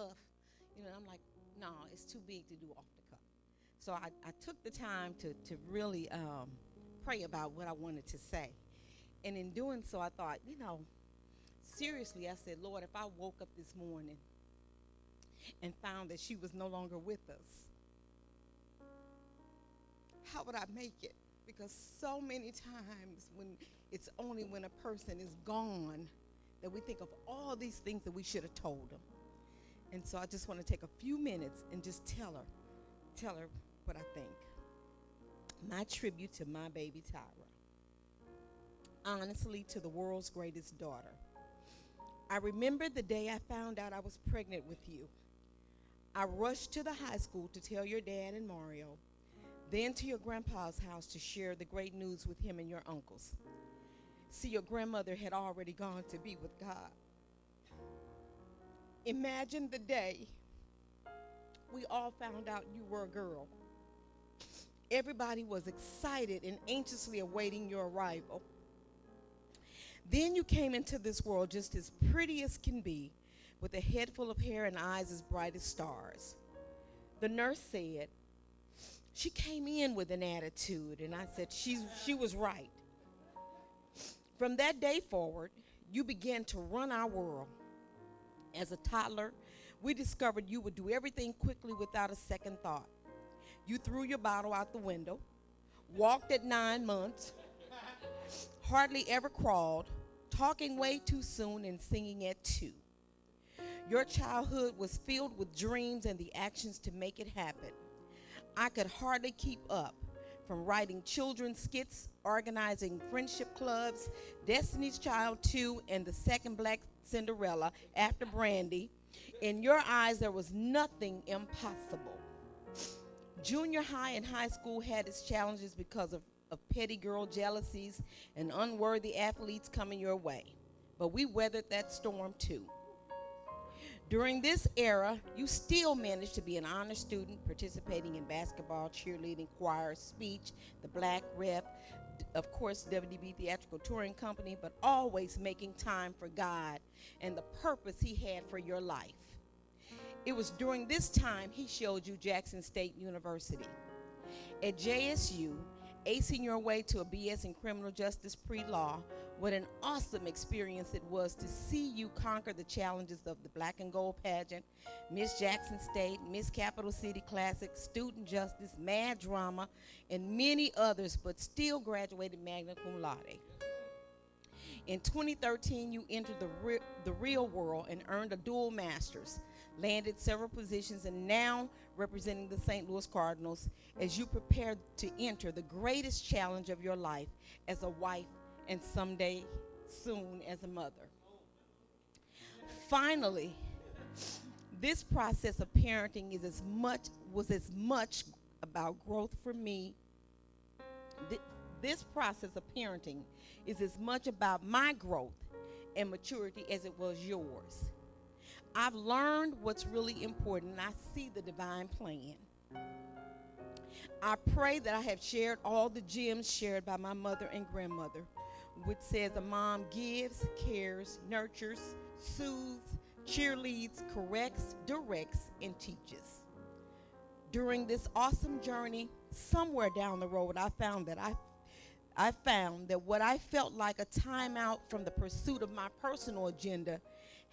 cuff. You know, I'm like, no, it's too big to do off the cuff. So I took the time to really pray about what I wanted to say. And in doing so, I thought, seriously, I said, Lord, if I woke up this morning and found that she was no longer with us, how would I make it? Because so many times it's only when a person is gone that we think of all these things that we should have told them. And so I just want to take a few minutes and just tell her what I think. My tribute to my baby Tyra. Honestly, to the world's greatest daughter. I remember the day I found out I was pregnant with you. I rushed to the high school to tell your dad and Mario, then to your grandpa's house to share the great news with him and your uncles. See, your grandmother had already gone to be with God. Imagine the day we all found out you were a girl. Everybody was excited and anxiously awaiting your arrival. Then you came into this world just as pretty as can be, with a head full of hair and eyes as bright as stars. The nurse said, she came in with an attitude, and I said, she was right. From that day forward, you began to run our world. As a toddler, we discovered you would do everything quickly without a second thought. You threw your bottle out the window, walked at 9 months, hardly ever crawled, talking way too soon and singing at 2. Your childhood was filled with dreams and the actions to make it happen. I could hardly keep up, from writing children's skits, organizing friendship clubs, Destiny's Child 2, and the second Black Cinderella after Brandy. In your eyes, there was nothing impossible. Junior high and high school had its challenges because of petty girl jealousies and unworthy athletes coming your way. But we weathered that storm too. During this era, you still managed to be an honor student, participating in basketball, cheerleading, choir, speech, the Black Rep, of course, WDB Theatrical Touring Company, but always making time for God and the purpose He had for your life. It was during this time He showed you Jackson State University. At JSU, acing your way to a BS in criminal justice pre-law, what an awesome experience it was to see you conquer the challenges of the Black and Gold pageant, Miss Jackson State, Miss Capital City Classic, Student Justice, Mad Drama, and many others, but still graduated magna cum laude. In 2013, you entered the real world and earned a dual master's, landed several positions, and now representing the St. Louis Cardinals as you prepare to enter the greatest challenge of your life as a wife and someday soon as a mother. Finally, this process of parenting was as much about growth for me. This process of parenting is as much about my growth and maturity as it was yours. I've learned what's really important, and I see the divine plan. I pray that I have shared all the gems shared by my mother and grandmother, which says a mom gives, cares, nurtures, soothes, cheerleads, corrects, directs, and teaches. During this awesome journey, somewhere down the road, I found that what I felt like a timeout from the pursuit of my personal agenda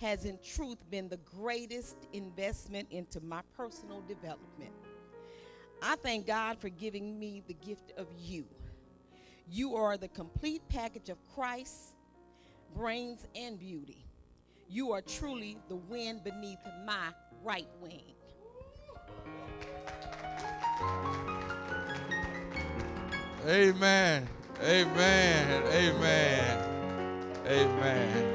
has in truth been the greatest investment into my personal development. I thank God for giving me the gift of you. You are the complete package of Christ, brains, and beauty. You are truly the wind beneath my right wing. Amen. Amen. Amen. Amen.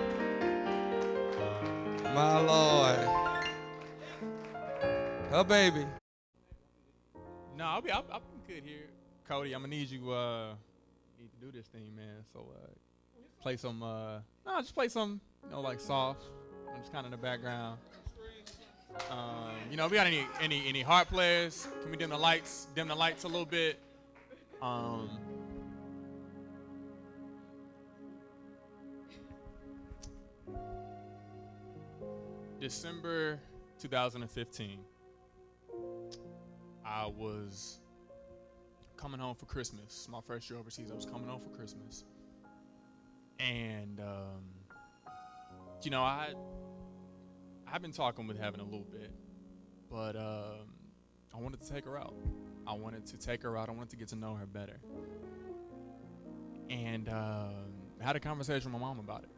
My Lord. Her baby. No, I'll be good here. Cody, I'm gonna need you need to do this thing, man. So play some just play some, like soft. I'm just kinda in the background. We got any harp players? Can we dim the lights a little bit? December 2015. I was coming home for Christmas. My first year overseas, I was coming home for Christmas. And, I've been talking with Heaven a little bit, but I wanted to take her out. I wanted to get to know her better. And I had a conversation with my mom about it.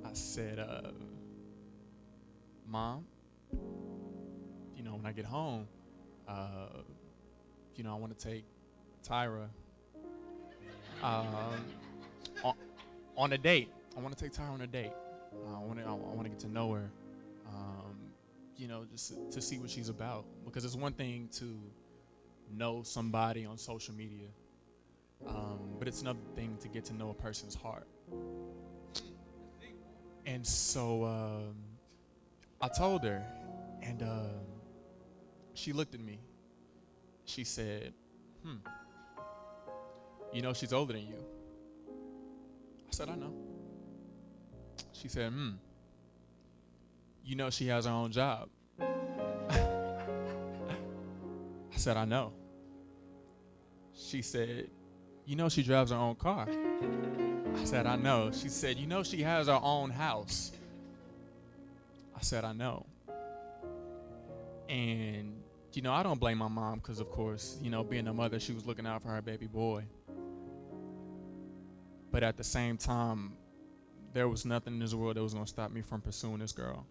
I said, Mom, when I get home, I want to take Tyra on a date. I want to take Tyra on a date. I want to get to know her. Just to see what she's about. Because it's one thing to know somebody on social media, but it's another thing to get to know a person's heart. And so I told her, and she looked at me. She said, she's older than you. I said, I know. She said, she has her own job. I said, I know. She said, she drives her own car. I said, I know. She said, she has her own house. I said, I know. And, I don't blame my mom because, of course, being a mother, she was looking out for her baby boy. But at the same time, there was nothing in this world that was going to stop me from pursuing this girl.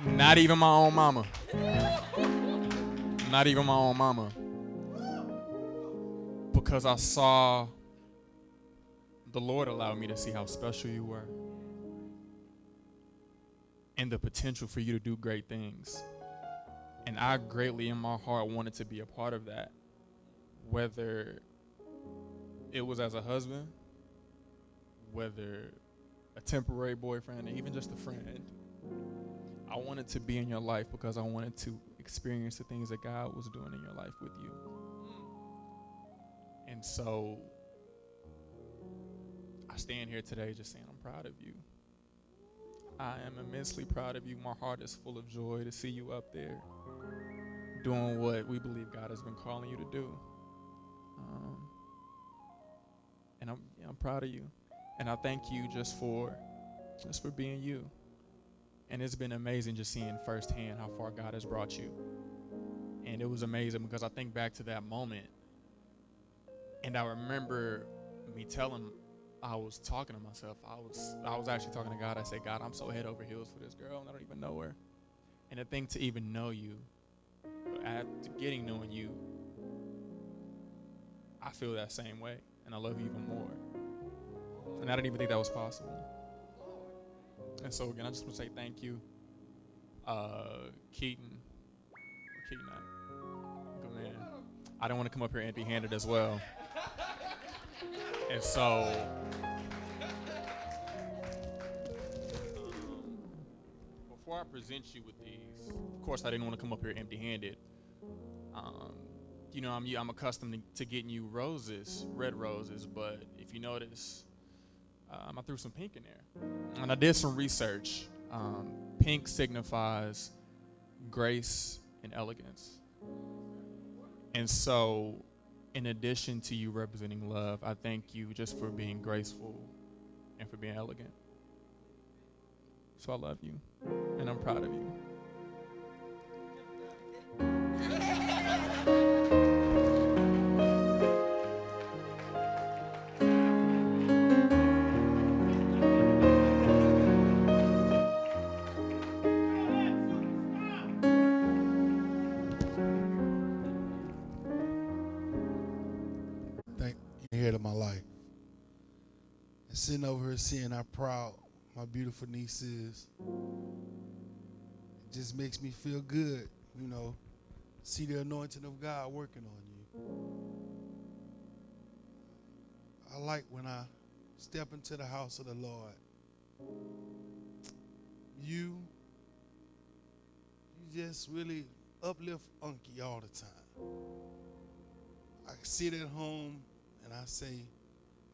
Not even my own mama. Not even my own mama. Because I saw the Lord allow me to see how special you were and the potential for you to do great things. And I greatly in my heart wanted to be a part of that, whether it was as a husband, whether a temporary boyfriend, or even just a friend. I wanted to be in your life because I wanted to experience the things that God was doing in your life with you. And so I stand here today just saying I'm proud of you. I am immensely proud of you. My heart is full of joy to see you up there doing what we believe God has been calling you to do. And I'm proud of you. And I thank you just for being you. And it's been amazing just seeing firsthand how far God has brought you. And it was amazing because I think back to that moment, and I remember me telling, I was talking to myself. I was actually talking to God. I said, God, I'm so head over heels for this girl, and I don't even know her. And the thing to even know you, after knowing you, I feel that same way, and I love you even more. And I didn't even think that was possible. And so again, I just want to say thank you, Keaton. Good man. I didn't want to come up here empty-handed as well. And so, before I present you with these, of course I didn't want to come up here empty-handed. I'm accustomed to getting you roses, red roses, but if you notice, I threw some pink in there. And I did some research. Pink signifies grace and elegance. And so, in addition to you representing love, I thank you just for being graceful and for being elegant. So I love you, and I'm proud of you. Head of my life. And sitting over here seeing how proud my beautiful niece is, it just makes me feel good, see the anointing of God working on you. I like when I step into the house of the Lord. You just really uplift Unky all the time. I sit at home and I say,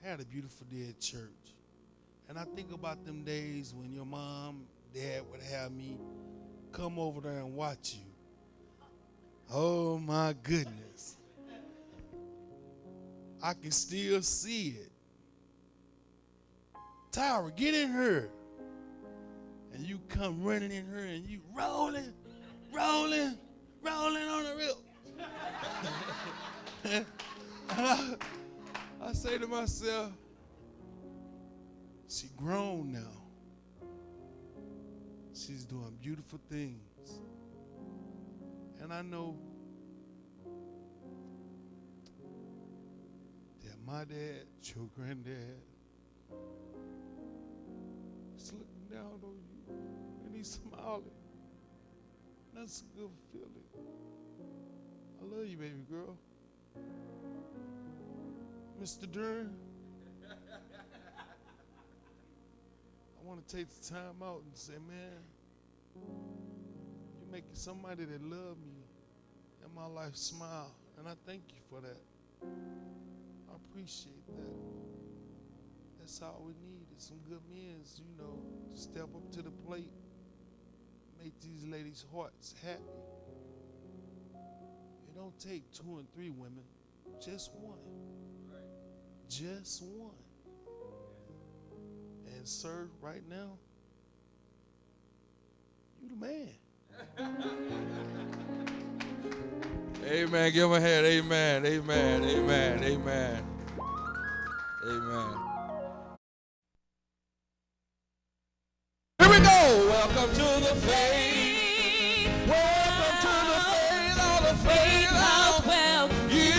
I had a beautiful day at church. And I think about them days when your mom, dad would have me come over there and watch you. Oh my goodness. I can still see it. Tyra, get in here. And you come running in here and you rolling on the reel. I say to myself, she grown now. She's doing beautiful things. And I know that my dad, your granddad, is looking down on you and he's smiling. That's a good feeling. I love you, baby girl. Mr. Duren, I want to take the time out and say, man, you're making somebody that love me and my life smile, and I thank you for that. I appreciate that. That's all we need is some good men, step up to the plate, make these ladies' hearts happy. It don't take 2 and 3 women, just one. Just one. And sir, right now, you the man. Amen. Give him a hand. Amen. Amen. Amen. Amen. Amen. Here we go. Welcome to the faith. Welcome to the faith. All the faith house. Welcome. You.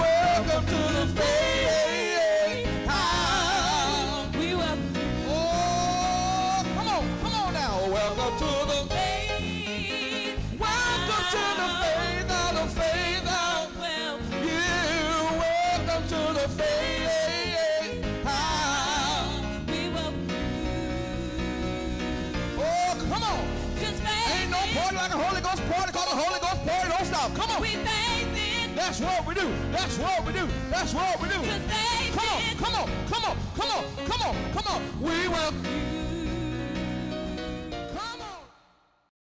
Welcome to the faith house. We welcome. Oh, come on now. Welcome to the Faith. Welcome to the faith. All the faith house. Welcome. You. Welcome to the faith house. We welcome. Oh, come on. Just Ain't no faith. party like a Holy Ghost party, cause the Holy Ghost party don't stop. Come on. We faith in. That's what we do. That's what we do. That's what we do. Just faith Come on, in. come on, come on, come on, come on, come on. We will.